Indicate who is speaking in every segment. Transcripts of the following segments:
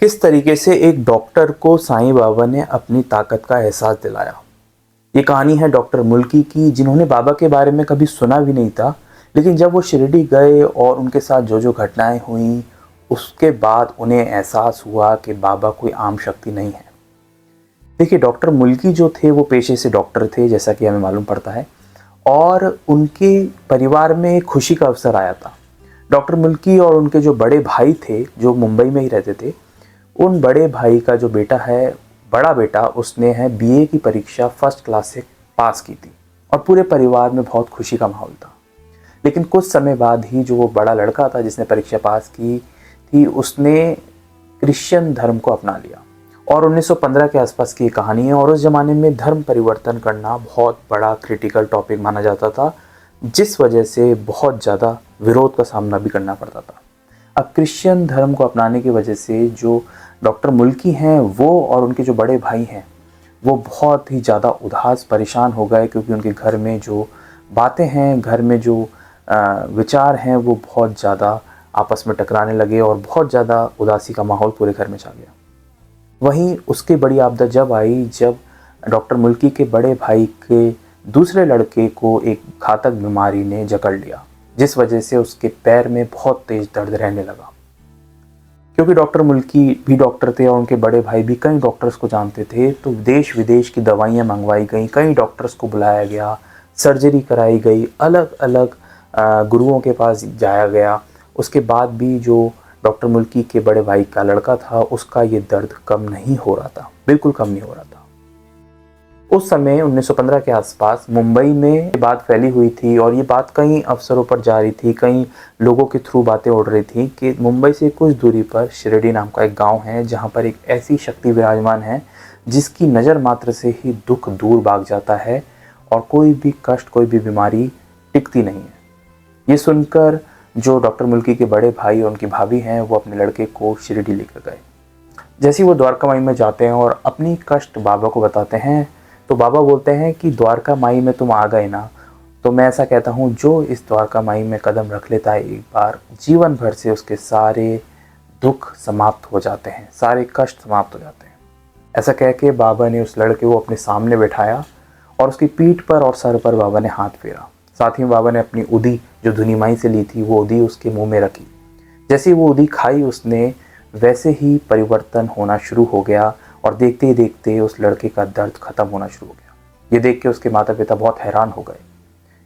Speaker 1: किस तरीके से एक डॉक्टर को साईं बाबा ने अपनी ताकत का एहसास दिलाया। ये कहानी है डॉक्टर मुल्की की, जिन्होंने बाबा के बारे में कभी सुना भी नहीं था, लेकिन जब वो शिरडी गए और उनके साथ जो जो घटनाएं हुई, उसके बाद उन्हें एहसास हुआ कि बाबा कोई आम शक्ति नहीं है। देखिए, डॉक्टर मुल्की जो थे वो पेशे से डॉक्टर थे, जैसा कि हमें मालूम पड़ता है, और उनके परिवार में एक खुशी का अवसर आया था। डॉक्टर मुल्की और उनके जो बड़े भाई थे, जो मुंबई में ही रहते थे, उन बड़े भाई का जो बेटा है, बड़ा बेटा, उसने है बीए की परीक्षा फर्स्ट क्लास से पास की थी और पूरे परिवार में बहुत खुशी का माहौल था। लेकिन कुछ समय बाद ही जो वो बड़ा लड़का था जिसने परीक्षा पास की थी, उसने क्रिश्चियन धर्म को अपना लिया। और 1915 के आसपास की कहानी है, और उस ज़माने में धर्म परिवर्तन करना बहुत बड़ा क्रिटिकल टॉपिक माना जाता था, जिस वजह से बहुत ज़्यादा विरोध का सामना भी करना पड़ता था। अब क्रिश्चियन धर्म को अपनाने की वजह से जो डॉक्टर मुल्की हैं, वो और उनके जो बड़े भाई हैं, वो बहुत ही ज़्यादा उदास परेशान हो गए, क्योंकि उनके घर में जो बातें हैं, घर में जो विचार हैं, वो बहुत ज़्यादा आपस में टकराने लगे और बहुत ज़्यादा उदासी का माहौल पूरे घर में छा गया। वहीं उसकी बड़ी आपदा जब आई, जब डॉक्टर मुल्की के बड़े भाई के दूसरे लड़के को एक घातक बीमारी ने जकड़ लिया, जिस वजह से उसके पैर में बहुत तेज दर्द रहने लगा। क्योंकि डॉक्टर मुल्की भी डॉक्टर थे और उनके बड़े भाई भी कई डॉक्टर्स को जानते थे, तो देश विदेश की दवाइयाँ मंगवाई गई, कई डॉक्टर्स को बुलाया गया, सर्जरी कराई गई, अलग अलग गुरुओं के पास जाया गया। उसके बाद भी जो डॉक्टर मुल्की के बड़े भाई का लड़का था, उसका ये दर्द कम नहीं हो रहा था, बिल्कुल कम नहीं हो रहा था। उस समय 1915 के आसपास मुंबई में ये बात फैली हुई थी, और ये बात कई अफसरों पर जा रही थी, कई लोगों के थ्रू बातें उड़ रही थी कि मुंबई से कुछ दूरी पर शिरडी नाम का एक गांव है, जहां पर एक ऐसी शक्ति विराजमान है जिसकी नज़र मात्र से ही दुख दूर भाग जाता है और कोई भी कष्ट, कोई भी बीमारी टिकती नहीं है। ये सुनकर जो डॉक्टर मुल्की के बड़े भाई और उनकी भाभी हैं, वो अपने लड़के को शिरडी लेकर गए। जैसे ही वो द्वारका माई में जाते हैं और अपनी कष्ट बाबा को बताते हैं, तो बाबा बोलते हैं कि द्वारका माई में तुम आ गए ना, तो मैं ऐसा कहता हूँ, जो इस द्वारका माई में कदम रख लेता है एक बार, जीवन भर से उसके सारे दुख समाप्त हो जाते हैं, सारे कष्ट समाप्त हो जाते हैं। ऐसा कह के बाबा ने उस लड़के को अपने सामने बैठाया और उसकी पीठ पर और सर पर बाबा ने हाथ फेरा। साथ ही बाबा ने अपनी उदी जो धुनी माई से ली थी, वो उदी उसके मुंह में रखी। जैसे ही वो उदी खाई उसने, वैसे ही परिवर्तन होना शुरू हो गया, और देखते ही देखते उस लड़के का दर्द खत्म होना शुरू हो गया। ये देख के उसके माता पिता बहुत हैरान हो गए।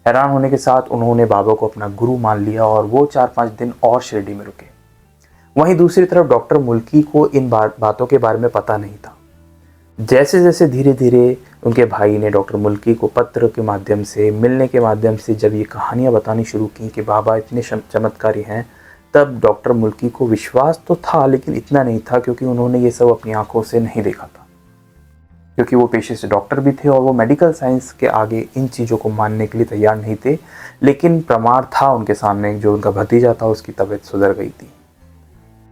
Speaker 1: हैरान होने के साथ उन्होंने बाबा को अपना गुरु मान लिया और वो 4-5 दिन और शिरडी में रुके। वहीं दूसरी तरफ डॉक्टर मुल्की को इन बातों के बारे में पता नहीं था। जैसे जैसे धीरे धीरे उनके भाई ने डॉक्टर मुल्की को पत्र के माध्यम से, मिलने के माध्यम से जब ये कहानियाँ बतानी शुरू की कि बाबा इतने चमत्कारी हैं, तब डॉक्टर मुल्की को विश्वास तो था, लेकिन इतना नहीं था, क्योंकि उन्होंने ये सब अपनी आंखों से नहीं देखा था। क्योंकि वो पेशे से डॉक्टर भी थे और वो मेडिकल साइंस के आगे इन चीज़ों को मानने के लिए तैयार नहीं थे, लेकिन प्रमाण था उनके सामने, जो उनका भतीजा था उसकी तबीयत सुधर गई थी।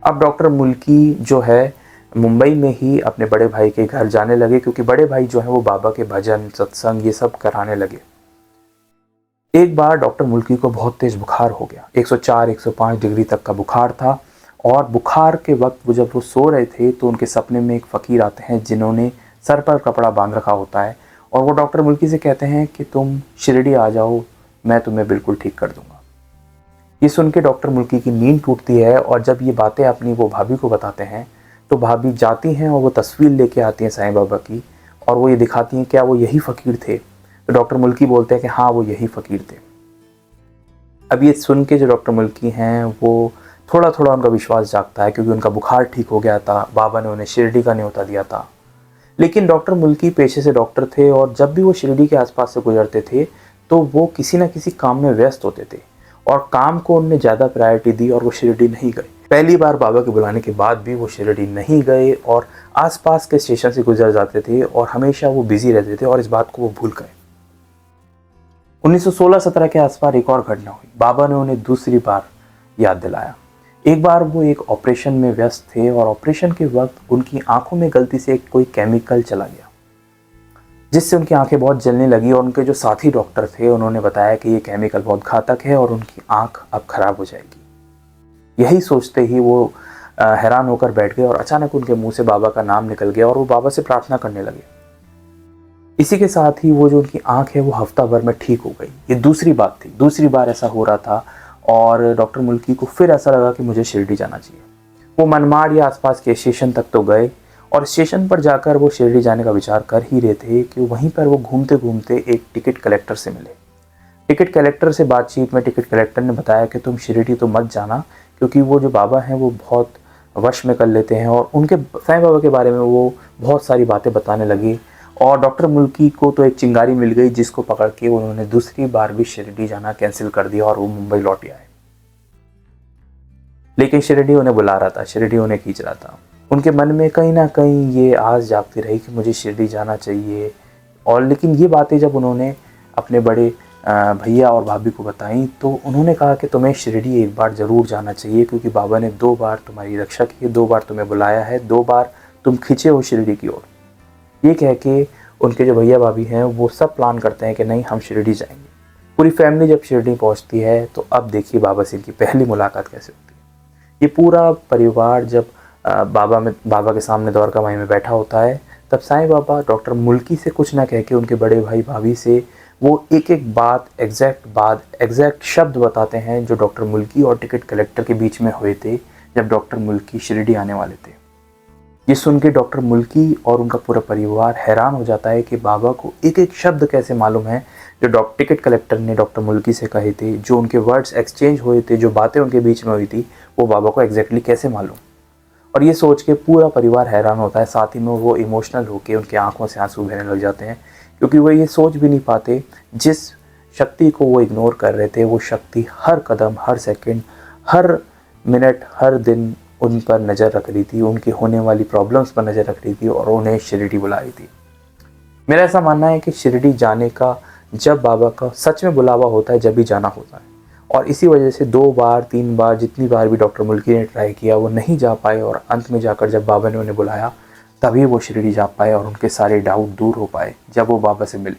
Speaker 1: अब डॉक्टर मुल्की जो है मुंबई में ही अपने बड़े भाई के घर जाने लगे, क्योंकि बड़े भाई जो है वो बाबा के भजन, सत्संग, ये सब कराने लगे। एक बार डॉक्टर मुल्की को बहुत तेज बुखार हो गया, 104-105 डिग्री तक का बुखार था। और बुखार के वक्त वो जब वो सो रहे थे, तो उनके सपने में एक फ़कीर आते हैं जिन्होंने सर पर कपड़ा बांध रखा होता है, और वो डॉक्टर मुल्की से कहते हैं कि तुम शिरडी आ जाओ, मैं तुम्हें बिल्कुल ठीक कर दूंगा। ये सुन के डॉक्टर मुल्की की नींद टूटती है, और जब ये बातें अपनी वो भाभी को बताते हैं, तो भाभी जाती हैं और वो तस्वीर लेके आती हैं साईं बाबा की, और वो ये दिखाती हैं क्या वो यही फ़कीर थे। तो डॉक्टर मुल्की बोलते हैं कि हाँ, वो यही फ़कीर थे। अब ये सुन के जो डॉक्टर मुल्की हैं, वो थोड़ा थोड़ा उनका विश्वास जागता है, क्योंकि उनका बुखार ठीक हो गया था, बाबा ने उन्हें शिरडी का न्योता दिया था। लेकिन डॉक्टर मुल्की पेशे से डॉक्टर थे, और जब भी वो शिरडी के आसपास से गुजरते थे, तो वो किसी न किसी काम में व्यस्त होते थे, और काम को उन्होंने ज़्यादा प्रायोरिटी दी, और वो शिरडी नहीं गए। पहली बार बाबा के बुलाने के बाद भी वो शिरडी नहीं गए, और आसपास के स्टेशन से गुजर जाते थे, और हमेशा वो बिजी रहते थे, और इस बात को वो भूल गए। 1916-17 के आसपास एक और घटना हुई। बाबा ने उन्हें दूसरी बार याद दिलाया। एक बार वो एक ऑपरेशन में व्यस्त थे, और ऑपरेशन के वक्त उनकी आंखों में गलती से कोई केमिकल चला गया, जिससे उनकी आंखें बहुत जलने लगी। और उनके जो साथी डॉक्टर थे, उन्होंने बताया कि ये केमिकल बहुत घातक है और उनकी आंख अब खराब हो जाएगी। यही सोचते ही वो हैरान होकर बैठ गए और अचानक उनके मुंह से बाबा का नाम निकल गया और वो बाबा से प्रार्थना करने लगे। इसी के साथ ही वो जो उनकी आंख है वो हफ्ता भर में ठीक हो गई। ये दूसरी बात थी, दूसरी बार ऐसा हो रहा था और डॉक्टर मुल्की को फिर ऐसा लगा कि मुझे शिरडी जाना चाहिए। वो मनमाड़ या आसपास के स्टेशन तक तो गए और स्टेशन पर जाकर वो शिरडी जाने का विचार कर ही रहे थे कि वहीं पर वो घूमते घूमते एक टिकट कलेक्टर से मिले। टिकट कलेक्टर से बातचीत में टिकट कलेक्टर ने बताया कि तुम शिरडी तो मत जाना, क्योंकि वो जो बाबा हैं वो बहुत वश में कर लेते हैं और उनके साईं बाबा के बारे में वो बहुत सारी बातें बताने लगी। और डॉक्टर मुल्की को तो एक चिंगारी मिल गई जिसको पकड़ के उन्होंने दूसरी बार भी शिरडी जाना कैंसिल कर दिया और वो मुंबई लौट आए। लेकिन शिरडी उन्हें बुला रहा था, शिरडी उन्हें खींच रहा था। उनके मन में कहीं ना कहीं ये आस जागती रही कि मुझे शिरडी जाना चाहिए। और लेकिन ये बातें जब उन्होंने अपने बड़े भैया और भाभी को बताई तो उन्होंने कहा कि तुम्हें शिरडी एक बार ज़रूर जाना चाहिए, क्योंकि बाबा ने 2 बार तुम्हारी रक्षा की है, 2 बार तुम्हें बुलाया है, 2 बार तुम खींचे हो शिरडी की ओर। ये कह के उनके जो भैया भाभी हैं वो सब प्लान करते हैं कि नहीं, हम शिरडी जाएंगे। पूरी फैमिली जब शिरडी पहुंचती है तो अब देखिए बाबा से इनकी पहली मुलाकात कैसे होती है। ये पूरा परिवार जब बाबा के सामने द्वारका माई में बैठा होता है, तब साईं बाबा डॉक्टर मुल्की से कुछ ना कह के उनके बड़े भाई भाभी से वो एक एक बात, एग्जैक्ट शब्द बताते हैं जो डॉक्टर मुल्की और टिकट कलेक्टर के बीच में हुए थे जब डॉक्टर मुल्की शिरडी आने वाले थे। ये सुन के डॉक्टर मुल्की और उनका पूरा परिवार हैरान हो जाता है कि बाबा को एक एक शब्द कैसे मालूम है जो टिकट कलेक्टर ने डॉक्टर मुल्की से कहे थे, जो उनके वर्ड्स एक्सचेंज हुए थे, जो बातें उनके बीच में हुई थी, वो बाबा को एग्जैक्टली कैसे मालूम। और ये सोच के पूरा परिवार हैरान होता है। साथ ही में वो इमोशनल होकर उनकी आंखों से आंसू बहने लग जाते हैं, क्योंकि वो ये सोच भी नहीं पाते जिस शक्ति को वो इग्नोर कर रहे थे वो शक्ति हर कदम, हर सेकंड, हर मिनट, हर दिन उन पर नज़र रख रही थी, उनकी होने वाली प्रॉब्लम्स पर नज़र रख रही थी और उन्हें शिरडी बुला रही थी। मेरा ऐसा मानना है कि शिरडी जाने का जब बाबा का सच में बुलावा होता है जब भी जाना होता है। और इसी वजह से 2 बार 3 बार जितनी बार भी डॉक्टर मुल्की ने ट्राई किया वो नहीं जा पाए और अंत में जाकर जब बाबा ने उन्हें बुलाया तभी वो शिरडी जा पाए और उनके सारे डाउट दूर हो पाए जब वो बाबा से मिले।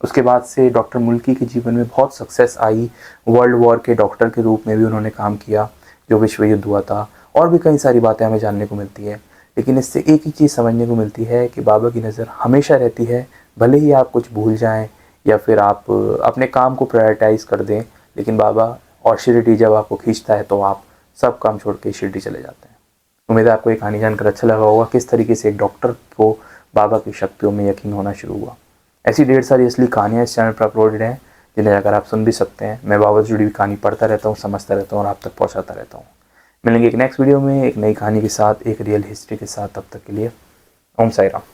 Speaker 1: उसके बाद से डॉक्टर मुल्की के जीवन में बहुत सक्सेस आई। वर्ल्ड वॉर के डॉक्टर के रूप में भी उन्होंने काम किया, जो विश्व युद्ध हुआ था, और भी कई सारी बातें हमें जानने को मिलती है। लेकिन इससे एक ही चीज़ समझने को मिलती है कि बाबा की नज़र हमेशा रहती है, भले ही आप कुछ भूल जाएं या फिर आप अपने काम को प्रायोरिटाइज़ कर दें, लेकिन बाबा और शिरडी जब आपको खींचता है तो आप सब काम छोड़ के शिरडी चले जाते हैं। उम्मीद है आपको ये कहानी जानकर अच्छा लगा होगा, किस तरीके से एक डॉक्टर को बाबा की शक्तियों में यकीन होना शुरू हुआ। ऐसी ढेर सारी असली कहानियाँ इस चैनल पर अपलोडेड हैं जिन्हें जाकर आप सुन भी सकते हैं। मैं बाबा से जुड़ी हुई कहानी पढ़ता रहता हूँ, समझता रहता हूँ और आप तक पहुँचाता रहता हूँ। मिलेंगे एक नेक्स्ट वीडियो में एक नई कहानी के साथ, एक रियल हिस्ट्री के साथ। तब तक के लिए ओम साई राम।